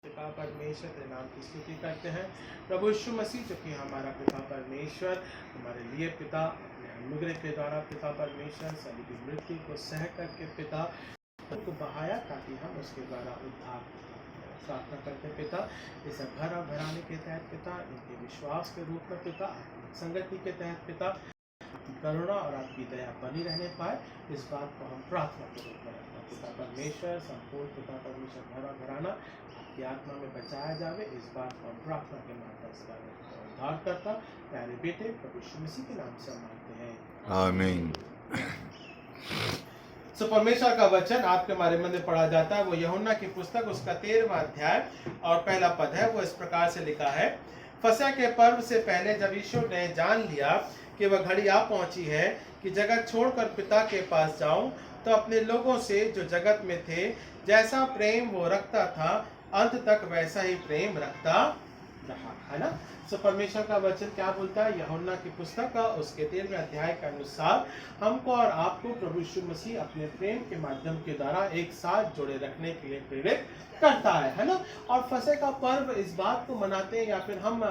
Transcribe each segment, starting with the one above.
पिता परमेश्वर तेरे नाम की स्तुति करते हैं। प्रभु यीशु मसीह जो कि हमारा पिता परमेश्वर, हमारे लिए पिता अपने अनुग्रह के द्वारा पिता परमेश्वर सभी की मृत्यु को सह करके पिता को बहाया ताकि हम उसके द्वारा उद्धार प्रार्थना करते हैं। पिता इस घराने के तहत पिता इनके विश्वास के रूप में पिता संगति के तहत पिता आपकी करुणा और आपकी दया बनी रहने पाए, इस बात को हम प्रार्थना के रूप में रखते हैं। पिता परमेश्वर संपूर्ण पिता परमेश्वर घराना आपकी आत्मा में बचाया जावे, इस बात को हम प्रार्थना के माध्यम से उद्धार करता प्यारे बेटे प्रभु यीशु मसीह के नाम से मांगते हैं, आमीन। सो परमेश्वर का वचन आपके हमारे मन में पढ़ा जाता है। वो यूहन्ना की पुस्तक उसका 13वां अध्याय और पहला पद है। वो इस प्रकार से लिखा है, फसह के पर्व से पहले जब यीशु ने जान लिया कि वह घड़ी आ पहुंची है कि जगत छोड़कर पिता के पास जाऊं, तो अपने लोगों से जो जगत में थे जैसा प्रेम वो रखता था अंत तक वैसा ही प्रेम रखता रहा, है ना। सो परमेश्वर का वचन क्या बोलता है? यूहन्ना की पुस्तक का उसके 13वें अध्याय के अनुसार हमको और आपको प्रभु यीशु मसीह अपने प्रेम के माध्यम के द्वारा एक साथ जोड़े रखने के लिए प्रेरित करता है ना। और फसह का पर्व इस बात को मनाते हैं या फिर हम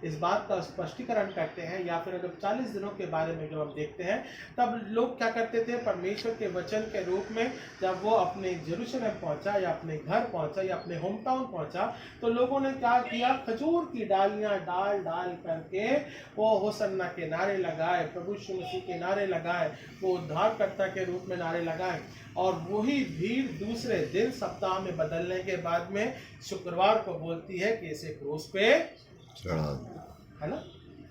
इस बात का स्पष्टीकरण करते हैं, या फिर अगर 40 दिनों के बारे में जब हम देखते हैं तब लोग क्या करते थे, परमेश्वर के वचन के रूप में जब वो अपने यरूशलेम पहुंचा या अपने घर पहुंचा या अपने होम टाउन पहुंचा, तो लोगों ने क्या किया, खजूर की डालियां डाल डाल करके वो होसन्ना के नारे लगाए, प्रभु यीशु मसीह के नारे लगाए, वो उद्धारकर्ता के रूप में नारे लगाए। और वही भीड़ दूसरे दिन सप्ताह में बदलने के बाद में शुक्रवार को बोलती है कि इसे क्रूस पे चढ़ा, है ना।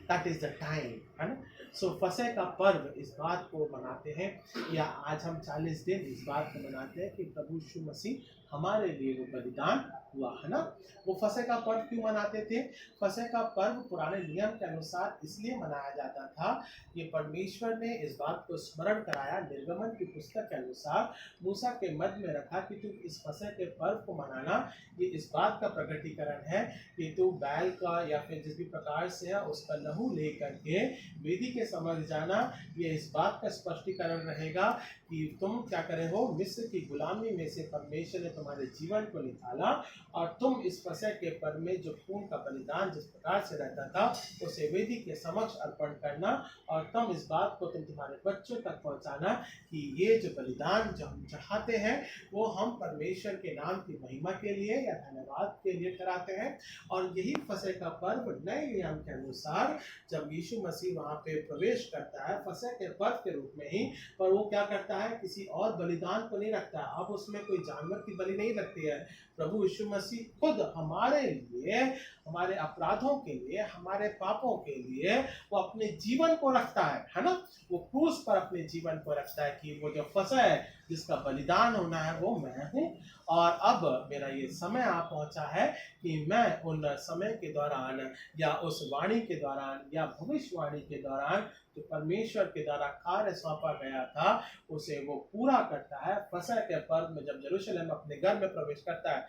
दैट इज द टाइम, है ना। सो फसह का पर्व इस बात को मनाते हैं, या आज हम 40 दिन इस बात को मनाते हैं कि प्रभु यीशु मसीह हमारे लिए वो बलिदान हुआ, है ना। वो फसह का पर्व क्यों मनाते थे? फसह का पर्व पुराने नियम के अनुसार इसलिए मनाया जाता था कि परमेश्वर ने इस बात को स्मरण कराया, निर्गमन की पुस्तक के अनुसार मूसा के मध्य में रखा कि तू इस फसह के पर्व को मनाना, ये इस बात का प्रकटीकरण है कि तू बैल का या फिर जिस भी प्रकार से है उसका लहू ले करके वेदी के समझ जाना। ये इस बात का स्पष्टीकरण रहेगा कि तुम क्या करे हो, मिस्र की गुलामी में से परमेश्वर ने तुम्हारे जीवन को निकाला, और तुम इस फसह के पर्व में जो खून का बलिदान जिस प्रकार से रहता था उसे वेदी के समक्ष अर्पण करना, और तुम इस बात को तुम तुम्हारे बच्चों तक पहुंचाना कि ये जो बलिदान जो हम चाहते हैं वो हम परमेश्वर के नाम की महिमा के लिए या धन्यवाद के लिए कराते हैं। और यही फसह का पर्व नए नियम के अनुसार जब यीशु मसीह वहाँ पे प्रवेश करता है फसह के पर्व के रूप में ही, पर वो क्या करता है, किसी और बलिदान को नहीं रखता है। अब उसमें कोई जानवर की बलि नहीं लगती है, प्रभु यीशु मसीह खुद हमारे लिए, हमारे अपराधों के लिए, हमारे पापों के लिए वो अपने जीवन को रखता है ना। वो क्रूस पर अपने जीवन को रखता है कि वो जो फसह है जिसका बलिदान होना है वो मैं हूँ, और अब मेरा ये समय आ पहुंचा है कि मैं उन समय के दौरान या उस वाणी के दौरान या भविष्यवाणी के दौरान जो परमेश्वर के द्वारा कार्य सौंपा गया था उसे वो पूरा करता है। फसह के पर्व में जब यरूशलेम अपने घर में प्रवेश करता है,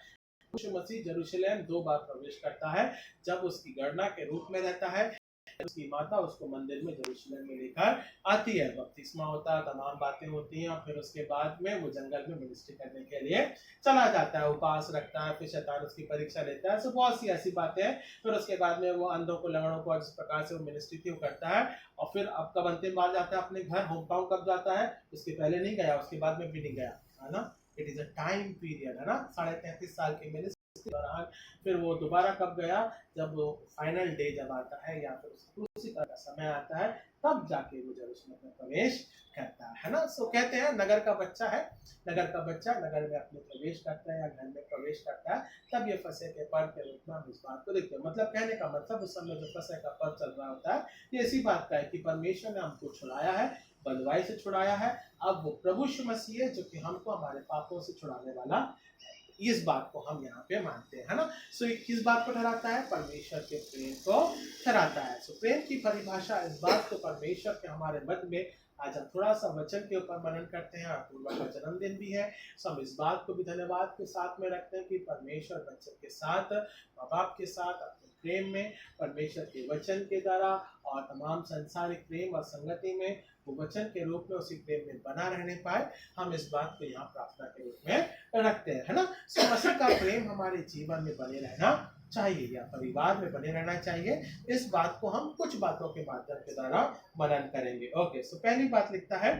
यीशु मसीह यरूशलेम 2 बार प्रवेश करता है। जब उसकी गणना के रूप में रहता है, उसकी माता उसको मंदिर में यरूशलेम में लेकर आती है, बपतिस्मा होता है, तमाम बातें होती हैं, और फिर उसके बाद में वो जंगल में मिनिस्ट्री करने के लिए चला जाता है, उपवास रखता है, फिर शैतान उसकी परीक्षा लेता है। सो बहुत सी ऐसी बातें हैं। फिर उसके बाद में वो अंधों को, लंगड़ों को, जिस प्रकार से वो मिनिस्ट्री थी वो करता है, और फिर अब कब अंतिम बार जाता है अपने घर, होम टाउन कब जाता है? उसके पहले नहीं गया, उसके बाद में भी नहीं गया, है ना। It is a time period, है ना, 33.5 साल की मिनिस्ट्री दौरान फिर वो दोबारा कब गया, जब वो फाइनल डे जब आता है या फिर उसी तरह का समय आता है, तब जाके वो यरूशलेम में प्रवेश करता है ना। सो कहते हैं नगर का बच्चा है, नगर का बच्चा नगर में अपने प्रवेश करता है या घर में प्रवेश करता है, तब ये फसह के पर्व के रूप में हम इस बात को देखते हैं। मतलब कहने का मतलब उस समय जो फसह का पर्व चल रहा होता है ये इसी बात का है कि परमेश्वर ने हमको छुड़ाया है, बलवाई से छुड़ाया है। अब वो प्रभु यीशु मसीह है जो कि हमको हमारे पापों से छुड़ाने वाला, इस बात को हम यहाँ पे मानते हैं, है ना। सो किस बात को ठहराता है? परमेश्वर के प्रेम को ठहराता है। सो प्रेम की परिभाषा इस बात को परमेश्वर के हमारे मध्य में, आज हम थोड़ा सा वचन के ऊपर मनन करते हैं, पूर्वा का जन्मदिन भी है, सो हम इस बात को भी धन्यवाद के साथ में रखते हैं कि परमेश्वर बच्चे के साथ, माँ बाप के साथ अपने प्रेम में, परमेश्वर के वचन के द्वारा और तमाम संसारिक प्रेम और संगति में वो वचन के रूप में उसी प्रेम में बना रहने पाए। हम इस बात को यहाँ प्रार्थना के रूप में रखते हैं, है ना। सो मसीह का प्रेम हमारे जीवन में बने रहना चाहिए या परिवार में बने रहना चाहिए। इस बात को हम कुछ बातों के माध्यम के द्वारा मनन करेंगे। ओके, सो पहली बात लिखता है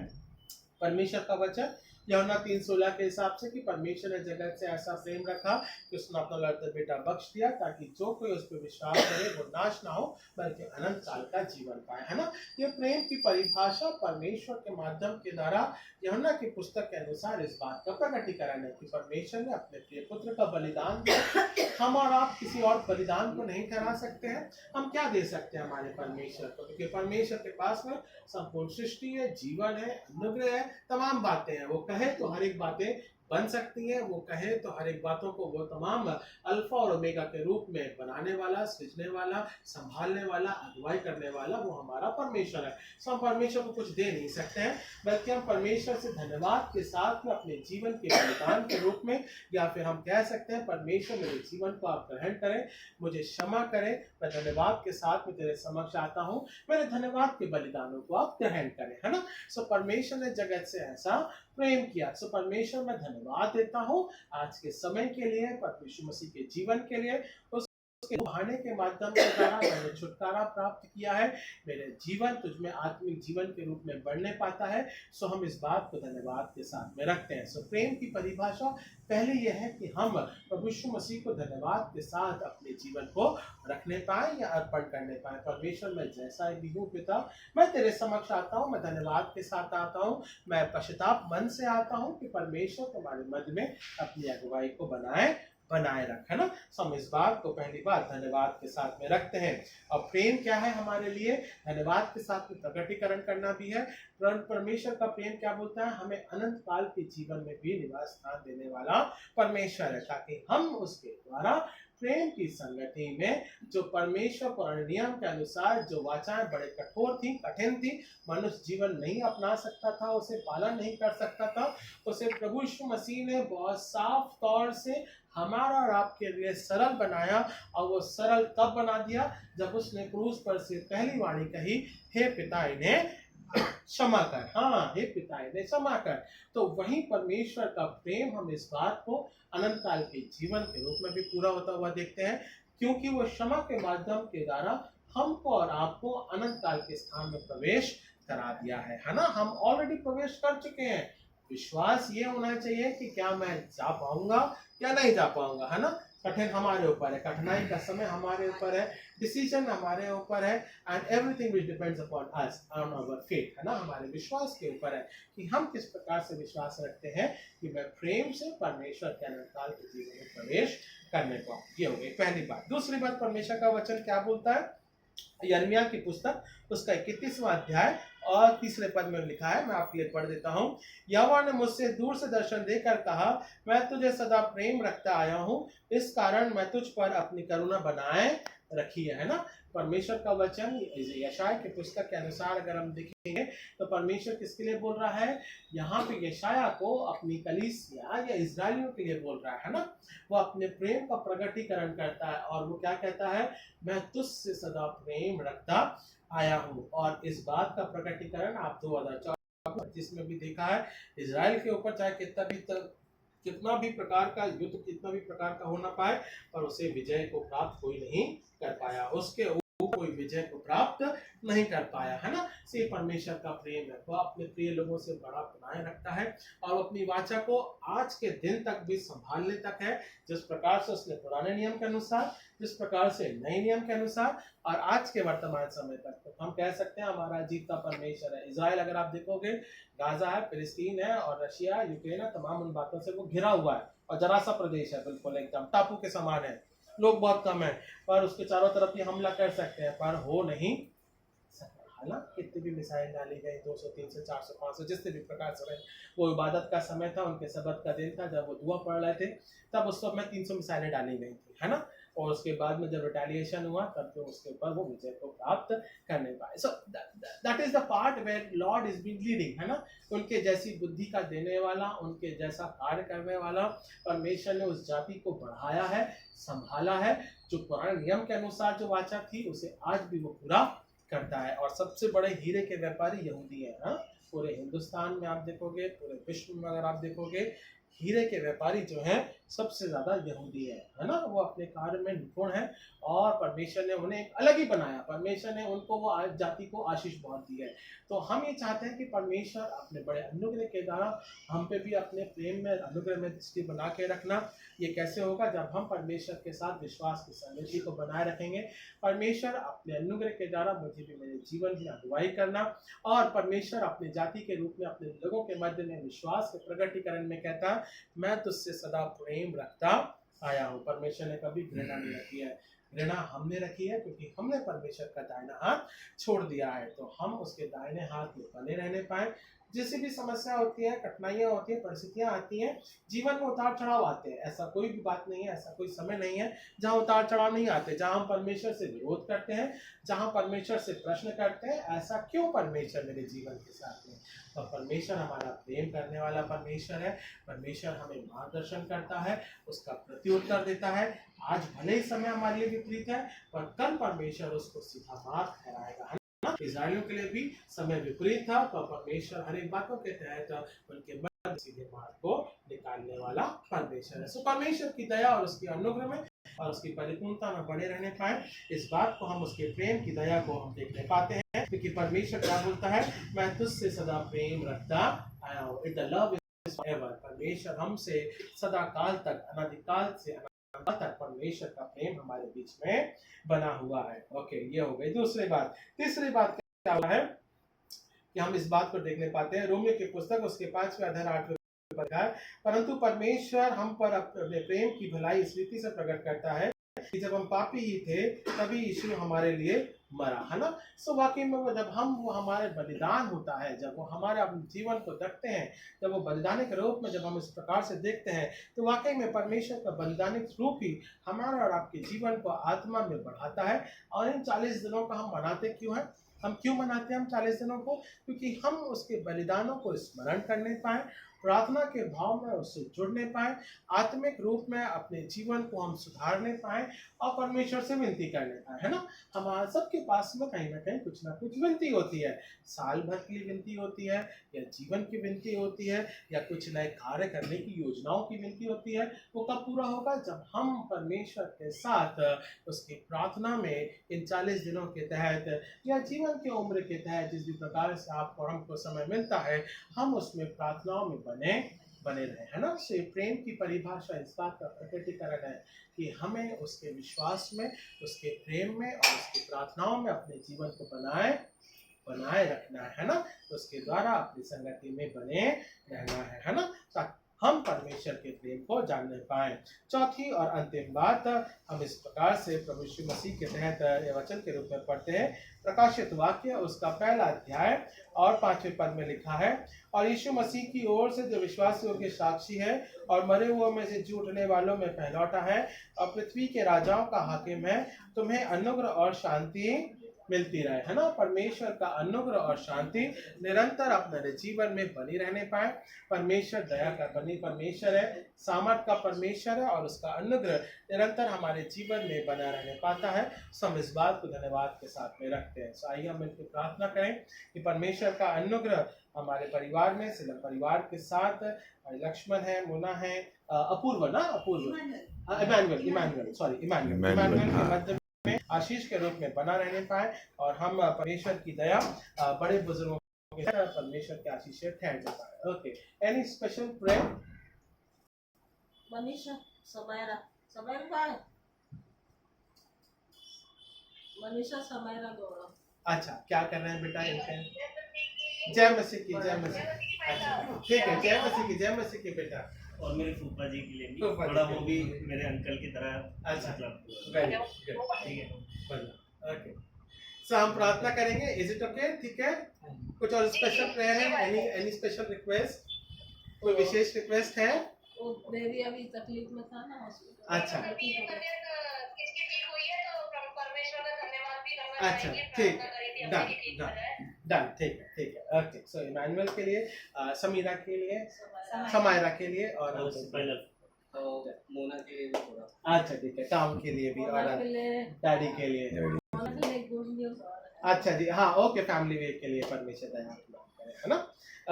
परमेश्वर का वचन यूहन्ना 3:16 के हिसाब से कि परमेश्वर ने जगत से ऐसा प्रेम रखा कि उसने अपना लड़ते बेटा बख्श दिया ताकि जो कोई उस पर विश्वास करे वो नाश ना हो बल्कि अनंत काल का जीवन पाए, है ना। ये प्रेम की परिभाषा परमेश्वर के माध्यम के द्वारा यूहन्ना की पुस्तक के अनुसार इस बात का प्रकटीकरण है कि परमेश्वर ने अपने प्रिय पुत्र का बलिदान दिया। हम और आप किसी और बलिदान को नहीं करा सकते हैं। हम क्या दे सकते हैं हमारे परमेश्वर को, क्योंकि परमेश्वर के पास में संपूर्ण सृष्टि है, जीवन है, अनुग्रह है, तमाम बातें हैं। वो कहे तो हर एक बातें बन सकती है, वो कहे तो हर एक बातों को वो तमाम अल्फा और ओमेगा के रूप में बनाने वाला, सृजने वाला, संभालने वाला, अगुवाई करने वाला वो हमारा परमेश्वर है। सो हम परमेश्वर को कुछ दे नहीं सकते हैं, बल्कि हम परमेश्वर से धन्यवाद के साथ में अपने जीवन के बलिदान के रूप में, या फिर हम कह सकते हैं परमेश्वर मेरे जीवन को आप ग्रहण करें, मुझे क्षमा करें, मैं धन्यवाद के साथ में तेरे समक्ष आता हूँ, मेरे धन्यवाद के बलिदानों को आप ग्रहण करें, है ना। सो परमेश्वर ने जगत से ऐसा प्रेम किया। सो परमेश्वर मैं धन्यवाद देता हूँ आज के समय के लिए, परमेश्वर मसीह के जीवन के लिए, उसके बहाने के माध्यम के द्वारा मैंने छुटकारा प्राप्त किया है, मेरे जीवन तुझ में आत्मिक जीवन के रूप में बढ़ने पाता है। सो हम इस बात को धन्यवाद के साथ में रखते हैं। सो प्रेम की परिभाषा पहले यह है कि हम प्रभु यीशु मसीह को धन्यवाद के साथ अपने जीवन को रखने पाए या अर्पण करने पाए। परमेश्वर मैं जैसा भी हूँ पिता, मैं तेरे समक्ष आता हूँ, मैं धन्यवाद के साथ आता हूँ, मैं पश्चाताप मन से आता हूँ कि परमेश्वर तुम्हारे मध्य में अपनी अगुवाई को बनाए रख, है ना। सो हम इस बात को पहली बार धन्यवाद के साथ में रखते हैं। और प्रेम क्या है हमारे लिए, धन्यवाद के साथ में प्रकटीकरण करना भी है। परमेश्वर का प्रेम क्या बोलता है, हमें अनंत काल के जीवन में भी निवास स्थान देने वाला परमेश्वर है, ताकि हम उसके द्वारा प्रेम की संगति में, जो परमेश्वर पुराने नियम के अनुसार जो वाचाएं बड़े कठोर थी, कठिन थी, मनुष्य जीवन नहीं अपना सकता था, उसे पालन नहीं कर सकता था, उसे प्रभु यीशु मसीह ने बहुत साफ तौर से हमारा और आपके लिए सरल बनाया। और वो सरल तब बना दिया जब उसने क्रूस पर से पहली वाणी कही, हे पिता इन्हें क्षमा कर, हाँ हे पिता इन्हें क्षमा कर। तो वही परमेश्वर का प्रेम हम इस बात को अनंत काल के जीवन के रूप में भी पूरा होता हुआ देखते हैं, क्योंकि वो क्षमा के माध्यम के द्वारा हमको और आपको अनंत काल के स्थान में प्रवेश करा दिया है ना। हम ऑलरेडी प्रवेश कर चुके हैं। विश्वास ये होना चाहिए कि क्या मैं जा पाऊंगा या नहीं जा पाऊंगा, है ना। कठिन हमारे ऊपर है, कठिनाई का समय हमारे ऊपर है, डिसीजन हमारे ऊपर है, and everything which depends upon us, on our faith, है ना, हमारे विश्वास के ऊपर है कि हम किस प्रकार से विश्वास रखते हैं कि मैं प्रेम से परमेश्वर के अनंत काल के जीवन में प्रवेश करने पाऊँ। ये हो गई पहली बात। दूसरी बात, परमेश्वर का वचन क्या बोलता है, यिर्मयाह की पुस्तक उसका 31वां अध्याय और 3 पद में लिखा है, मैं आपके लिए पढ़ देता हूँ। यहोवा ने मुझसे दूर से दर्शन देकर कहा, मैं तुझे सदा प्रेम रखता आया हूँ, इस कारण मैं तुझ पर अपनी करुणा बनाए रखी है ना। परमेश्वर का वचन यशायाह की पुस्तक के अनुसार अगर हम देखेंगे तो परमेश्वर किसके लिए बोल रहा है, यहाँ पे यशायाह को अपनी कलीसिया या इजराइलियों के लिए बोल रहा है ना। वो अपने प्रेम का प्रकटीकरण करता है और वो क्या कहता है, मैं तुझसे सदा प्रेम रखता आया हूँ। और इस बात का प्रकटीकरण आप 2024 में भी देखा है। इजराइल के ऊपर चाहे कितना भी प्रकार का युद्ध, कितना भी प्रकार का होना पाए, पर उसे विजय को प्राप्त कोई नहीं कर पाया, उसके कोई विजय को प्राप्त नहीं कर पाया, है ना। से परमेश्वर का प्रेम है, वो अपने प्रिय लोगों से बड़ा बनाए रखता है और अपनी वाचा को आज के दिन तक भी संभालने तक है। जिस प्रकार से उसने पुराने नियम के अनुसार, जिस प्रकार से नए नियम के अनुसार और आज के वर्तमान समय तक, तो हम कह सकते हैं हमारा जीता परमेश्वर है। इजराइल अगर आप देखोगे, गाजा है, फिलिस्तीन है और रशिया, यूक्रेन है, तमाम उन बातों से वो घिरा हुआ है और जरा सा प्रदेश है, बिल्कुल एकदम टापू के समान है, लोग बहुत कम है, पर उसके चारों तरफ ये हमला कर सकते हैं, पर हो नहीं सकता, है ना। कितनी भी मिसाइल डाली गई, 200, 300, 400, 500, जिस भी प्रकार से वो इबादत का समय था, उनके सबत का दिन था, जब वो दुआ पढ़ रहे थे, तब उस समय 300 मिसाइलें डाली गई थी, है ना। और उसके बाद में जब रिटेलिएशन हुआ, तब तो उसके ऊपर वो विजय को प्राप्त करने पाए। So that is the part where Lord is being leading, है ना। उनके जैसी बुद्धि का देने वाला, उनके जैसा कार्य करने वाला परमेश्वर ने उस जाति को बढ़ाया है, संभाला है। जो पुराने नियम के अनुसार जो वाचा थी, उसे आज भी वो पूरा करता है। और सबसे बड़े हीरे के व्यापारी यहूदी है, हाँ। पूरे हिंदुस्तान में आप देखोगे, पूरे विश्व में अगर आप देखोगे, हीरे के व्यापारी जो हैं सबसे ज्यादा यहूदी है ना, वो अपने कार्य में निपुण है और परमेश्वर ने उन्हें एक अलग ही बनाया, परमेश्वर ने उनको वो जाति को आशीष बहुत दी है। तो हम ये चाहते हैं कि परमेश्वर अपने बड़े अनुग्रह के द्वारा हम पे भी अपने प्रेम में अनुग्रह में दृष्टि बना के रखना। ये कैसे होगा? जब हम परमेश्वर के साथ विश्वास की संगति को बनाए रखेंगे। परमेश्वर अपने अनुग्रह के द्वारा मुझे भी मेरे जीवन की अगुवाई करना, और परमेश्वर अपनी जाति के रूप में अपने लोगों के मध्य में विश्वास के प्रकटीकरण में कहता है, मैं तुझसे सदा प्रेम रखता आया हूँ। परमेश्वर ने कभी घृणा नहीं रखी है, घृणा हमने रखी है क्योंकि हमने परमेश्वर का दाहिना हाथ छोड़ दिया है। तो हम उसके दाहिने हाथ में बने रहने पाए। जिससे भी समस्या होती है, कठिनाइयां होती है, परिस्थितियां आती हैं, जीवन में उतार चढ़ाव आते हैं, ऐसा कोई भी बात नहीं है, ऐसा कोई समय नहीं है जहां उतार चढ़ाव नहीं आते, जहां हम परमेश्वर से विरोध करते हैं, जहां परमेश्वर से प्रश्न करते हैं, ऐसा क्यों परमेश्वर मेरे जीवन के साथ में? तो परमेश्वर हमारा प्रेम करने वाला परमेश्वर है। परमेश्वर हमें मार्गदर्शन करता है, उसका प्रत्युत्तर देता है। आज भले ही समय हमारे लिए विपरीत है, पर कल परमेश्वर उसको सीधा मार्ग ठहराएगा। इस्राएलियों के लिए भी समय विपरीत था, तो परमेश्वर हर एक बातों के तहत उनके मन सीधे मार्ग को निकालने वाला परमेश्वर है। सो परमेश्वर की दया और उसके अनुग्रह में और उसकी परिपूर्णता में बने रहने पाए, इस बात को हम उसके प्रेम की दया को हम देखने पाते हैं। क्योंकि परमेश्वर क्या बोलता है? मैं तुझसे सदा प्रेम रखता आया हूँ। It the love is forever. परमेश्वर हमसे सदा काल तक, अनादिकाल से तक परमेश्वर का प्रेम हमारे बीच में बना हुआ है। ओके, ये हो गई दूसरी बात। तीसरी बात क्या हुआ है कि हम इस बात को देखने पाते हैं, रोमियो की पुस्तक उसके 5वें अध्याय 8वें पद है, परंतु परमेश्वर हम पर अपने प्रेम की भलाई इस रीति से प्रकट करता है कि जब हम पापी ही थे तभी यीशु हमारे लिए मरा, है ना। सो वाकई में जब हम वो हमारे बलिदान होता है, जब वो हमारे अपने जीवन को देखते हैं, जब वो बलिदानिक रूप में जब हम इस प्रकार से देखते हैं, तो वाकई में परमेश्वर का बलिदानिक रूप ही हमारा और आपके जीवन को आत्मा में बढ़ाता है। और इन 40 दिनों का हम मनाते क्यों हैं? हम क्यों मनाते हैं हम 40 दिनों को? क्योंकि हम उसके बलिदानों को स्मरण करने पाए, प्रार्थना के भाव में उससे जुड़ने पाए, आत्मिक रूप में अपने जीवन को हम सुधारने पाए और परमेश्वर से विनती करने पाए, है ना। हमारे सबके पास में कहीं ना कहीं कुछ ना कुछ विनती होती है, साल भर की विनती होती है, या जीवन की विनती होती है, या कुछ नए कार्य करने की योजनाओं की विनती होती है। वो कब पूरा होगा? जब हम परमेश्वर के साथ उसकी प्रार्थना में इन 40 दिनों के तहत या जीवन की उम्र के तहत जिस भी प्रकार से आपको और हमको समय मिलता है, हम उसमें प्रार्थनाओं में बने रहे, है ना। से प्रेम की परिभाषा इस बात का प्रकटीकरण है कि हमें उसके विश्वास में, उसके प्रेम में और उसकी प्रार्थनाओं में अपने जीवन को बनाए रखना है ना। उसके द्वारा अपनी संगति में बने रहना है ना, ताकि हम परमेश्वर के प्रेम को जानने पाए। चौथी और अंतिम बात हम इस प्रकार से प्रभु यीशु मसीह के तहत वचन के रूप में पढ़ते हैं। प्रकाशित वाक्य उसका 1 अध्याय और 5वें पद में लिखा है, और यीशु मसीह की ओर से जो विश्वासियों के साक्षी है और मरे हुए में से जी उठने वालों में पहलौठा है और पृथ्वी के राजाओं का हाकिम है, तुम्हें अनुग्रह और शांति मिलती रहे, है ना। परमेश्वर का अनुग्रह और शांति निरंतर अपने जीवन में बनी रहने पाए। परमेश्वर दया का परमेश्वर है, सामर्थ का परमेश्वर है, और उसका अनुग्रह निरंतर हमारे जीवन में बना रहने पाता है। हम इस बात को धन्यवाद के साथ में रखते हैं। तो आइए हम मिलकर प्रार्थना करें कि परमेश्वर का अनुग्रह हमारे परिवार में, सिलम परिवार के साथ, लक्ष्मण है, मुना है, इमानुएल के मध्य में आशीष के रूप में बना रहने पाए, और हम परमेश्वर की दया बड़े बुजुर्गों के साथ परमेश्वर के आशीष से ठहर पाए। Okay, any special prayer? Manisha Samaira का है, मनीषा समायरा गौरव। अच्छा, क्या कर रहे हैं बेटा इनके? जय मसीह की, जय मसीह। अच्छा, ठीक है, जय मसीह की बेटा। और मेरे फूफा जी के लिए भी थोड़ा, वो भी मेरे अंकल की तरह। अच्छा, मतलब वेरी गुड, ठीक है, बढ़िया। ओके, सो हम प्रार्थना करेंगे। Is it okay? ठीक है। कुछ और स्पेशल प्रेयर है? Any special request? कोई विशेष रिक्वेस्ट है? वो बेबी अभी तकलीफ में था ना हॉस्पिटल। अच्छा, अच्छा, ठीक है, डन, ठीक है। ओके, सो इमानुएल के लिए, समीरा के लिए, समायरा के लिए, और मोना के लिए भी थोड़ा। अच्छा, ठीक है, टॉम के लिए भी, और डैडी के लिए। Good news. अच्छा जी, हाँ, ओके, फैमिली वीक के लिए परमेश्वर दया करे, है ना।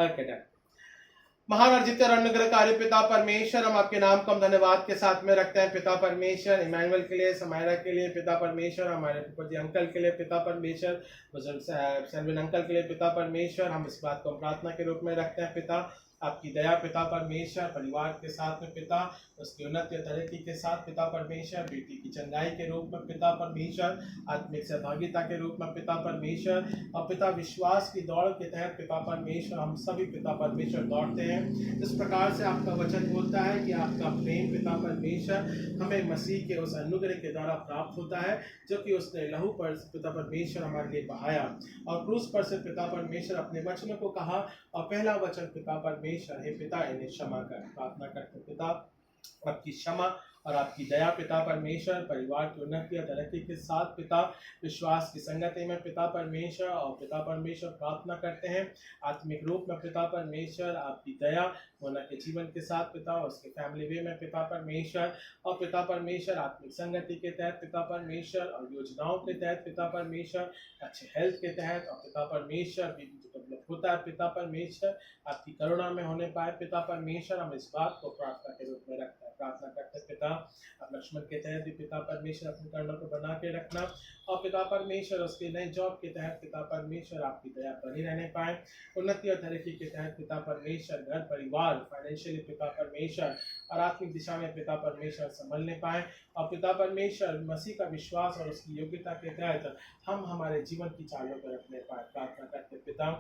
Okay, done. महान और जितने अनुग्रहकारी पिता परमेश्वर, हम आपके नाम को हम धन्यवाद के साथ में रखते हैं पिता परमेश्वर। इमैनुअल के लिए, समायरा के लिए पिता परमेश्वर, हमारे जी अंकल के लिए पिता परमेश्वर, बुजुर्ग सेल्विन अंकल के लिए पिता परमेश्वर, हम इस बात को हम प्रार्थना के रूप में रखते हैं पिता। आपकी दया पिता परमेश्वर परिवार के साथ में पिता, उसकी उन्नति और तरक्की के साथ पिता परमेश्वर, बेटी की चंगाई के रूप में पिता परमेश्वर, आत्मिक सहभागिता के रूप में पिता परमेश्वर, और पिता विश्वास की दौड़ के तहत पिता परमेश्वर हम सभी पिता परमेश्वर दौड़ते हैं। इस प्रकार से आपका वचन बोलता है कि आपका प्रेम पिता परमेश्वर हमें मसीह के उस अनुग्रह के द्वारा प्राप्त होता है जो कि उसने लहू पर पिता परमेश्वर हमारे लिए बहाया और क्रूस पर से पिता परमेश्वर अपने वचनों को कहा। और पहला वचन पिता परमेश्वर, हे पिता इन्हें क्षमा कर, प्रार्थना करते पिता आपकी क्षमा और आपकी दया पिता परमेश्वर परिवार की उन्नति और तरक्की के साथ पिता विश्वास की संगति में पिता परमेश्वर, और पिता परमेश्वर प्रार्थना करते हैं आत्मिक रूप में पिता परमेश्वर आपकी दया मोना के जीवन के साथ पिता, उसके फैमिली वे में पिता परमेश्वर, और पिता परमेश्वर आत्मिक संगति के तहत पिता परमेश्वर और योजनाओं के तहत पिता परमेश्वर, अच्छे हेल्थ के तहत, और पिता परमेश्वर डेवलप होता है पिता परमेश्वर आपकी करुणा में होने पाए पिता परमेश्वर। हम इस बात को प्रार्थना के रूप में रखते हैं, प्रार्थना करते पिता अब लक्ष्मण के तहत भी पिता परमेश्वर अपनी करुणा को बना के रखना, और पिता परमेश्वर उसके नए जॉब के तहत पिता परमेश्वर आपकी दया बनी रहने पाए, उन्नति और तरक्की के तहत पिता परमेश्वर घर परिवार फाइनेंशियली पिता परमेश्वर और आत्मिक दिशा में पिता परमेश्वर संभलने पाए, और पिता परमेश्वर मसीह का विश्वास और उसकी योग्यता के तहत हम हमारे जीवन की चालों पर रखने पाए, प्रार्थना करते पिता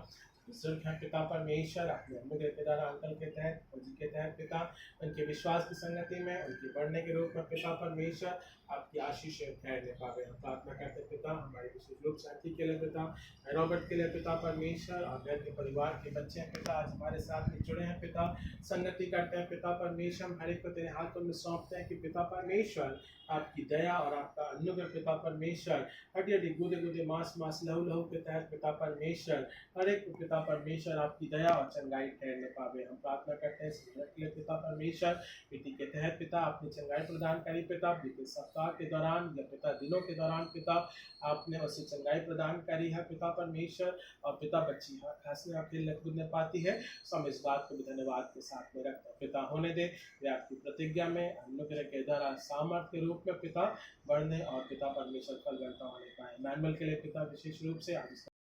बुजुर्ग हैं पिता परमेश्वर अपने अनुग्रह के द्वारा अंकल के तहत फौजी के तहत पिता उनके विश्वास की संगति में उनके बढ़ने के रूप में पिता परमेश्वर आपकी आशीष ठहरने पावे। हम प्रार्थना करते पिता हमारे विशेष रूप से आंटी के लिए पिता, रॉबर्ट के लिए पिता परमेश्वर, और घर के परिवार के बच्चे हैं पिता आज हमारे साथ में जुड़े हैं पिता, संगति करते हैं पिता परमेश्वर। हम हर एक को तेरे हाथों में सौंपते हैं कि पिता परमेश्वर आपकी दया और आपका अनुग्रह पिता परमेश्वर हड्डी हड्डी गुदे गुदे मांस मांस लहू लहू के तहत पिता परमेश्वर हर एक पिता परमेश्वर आपकी दया और चंगाई ठहरने पावे। हम प्रार्थना करते हैं समाज के लिए पिता परमेश्वर, बेटी के तहत पिता आपने चंगाई प्रदान करी पिता, बीते सप्ताह के दौरान या पिता दिनों के दौरान पिता आपने उसे चंगाई प्रदान करी है पिता परमेश्वर, और पिता बच्ची खांसने आपके कूदने पाती है, तो हम इस बात को भी धन्यवाद के साथ में रखते हैं पिता होने दे वे आपकी प्रतिज्ञा में अनुग्रह के द्वारा सामर्थ्य के रूप में पिता बढ़ने और पिता परमेश्वर फल बनता होने पाए। मैनुअल के लिए पिता विशेष रूप से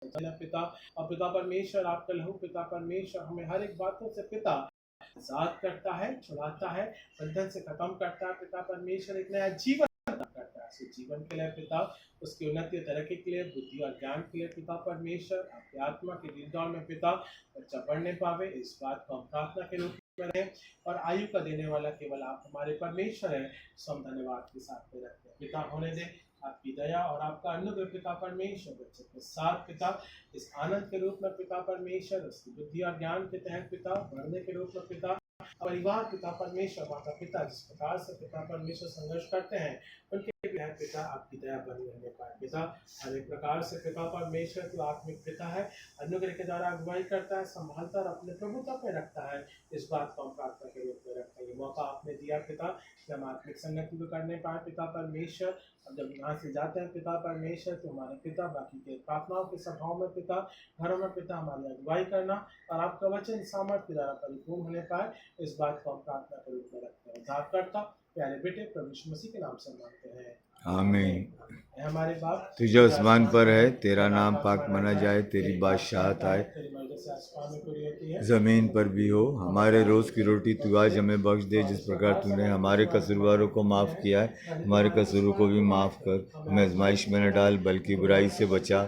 पिता, और पिता परमेश्वर आपका लहू पिता परमेश्वर हमें हर एक बातों से पिता आजाद करता है, छुड़ाता है, बंधन से खत्म करता है पिता परमेश्वर, एक नया जीवन करता है। जीवन के लिए पिता उसकी उन्नति तरक्की के लिए बुद्धि और ज्ञान के लिए पिता परमेश्वर आपकी आत्मा के दिलदौल में पिता बच्चा बढ़ने पावे, इस बात को हम प्रार्थना के रूप में रखें। और आयु का देने वाला केवल आप हमारे परमेश्वर है, सो हम धन्यवाद के साथ में रखते हैं पिता होने दें आपकी दया और आपका अनुग्रह पिता परमेश्वर बच्चे के साथ पिता इस आनंद के रूप में पिता परमेश्वर उसकी बुद्धि और ज्ञान के तहत पिता बढ़ने के रूप में पिता परिवार पिता परमेश्वर माता पिता जिस प्रकार से पिता परमेश्वर संघर्ष करते हैं उनके पिता आपकी दया बनी रहने पाए पिता, हर एक प्रकार से पिता परमेश्वर तो आत्मिक पिता है, अनुग्रह के द्वारा अगुवाई करता है, संभालता और अपने प्रभुता पे रखता है, इस बात को हम प्रार्थना के रूप में रखते हैं। ये मौका आपने दिया पिता कि हम आत्मिक संगति को करने पाए पिता परमेश्वर, और जब यहाँ से जाते हैं पिता परमेश्वर तो हमारे पिता बाकी के प्रार्थनाओं के सभाओं में पिता घरों में पिता हमारी अगुवाई करना और आपका वचन सामर्थ्य के द्वारा परिपूर्ण होने पाए, इस बात को हम प्रार्थना के रूप में रखते हैं। उद्धारकर्ता प्यारे बेटे प्रभु यीशु मसीह के नाम से मांगते हैं, आमीन। हमारे बाप तू जो आसमान पर है, तेरा नाम पाक माना जाए, तेरी बादशाहत आए, तेरी मर्जी से आसमान में पूरी होती है, जमीन पर भी हो। हमारे रोज़ की रोटी तू आज हमें बख्श दे, जिस प्रकार तूने हमारे कसूरवारों को माफ़ किया है, हमारे कसूरों को भी माफ़ कर। हमें आजमाइश में न डाल, बल्कि बुराई से बचा।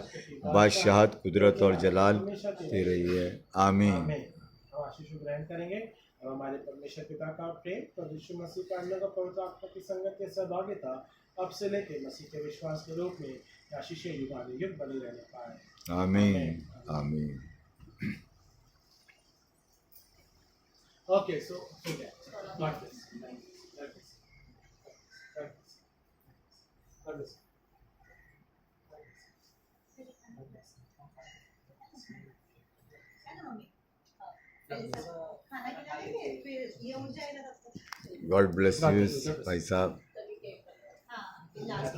बादशाहत, कुदरत और जलाल तेरे ही है, आमीन। हम आशीष ग्रहण करेंगे और हमारे परमेश्वर पिता का प्रेम प्रभु यीशु मसीह का अन्य पवित्र आत्मा की संगत के सहभागिता अब से लेकर मसीह के विश्वास के रूप में आशीष युग बनी रहने पाए, आमीन आमीन। Okay, so forget. Not this. Not this. Not this. खाना खिलाएंगे फिर ये हो जाएगा तब तक। गॉड ब्लेस यू भाई साहब। हाँ लास्ट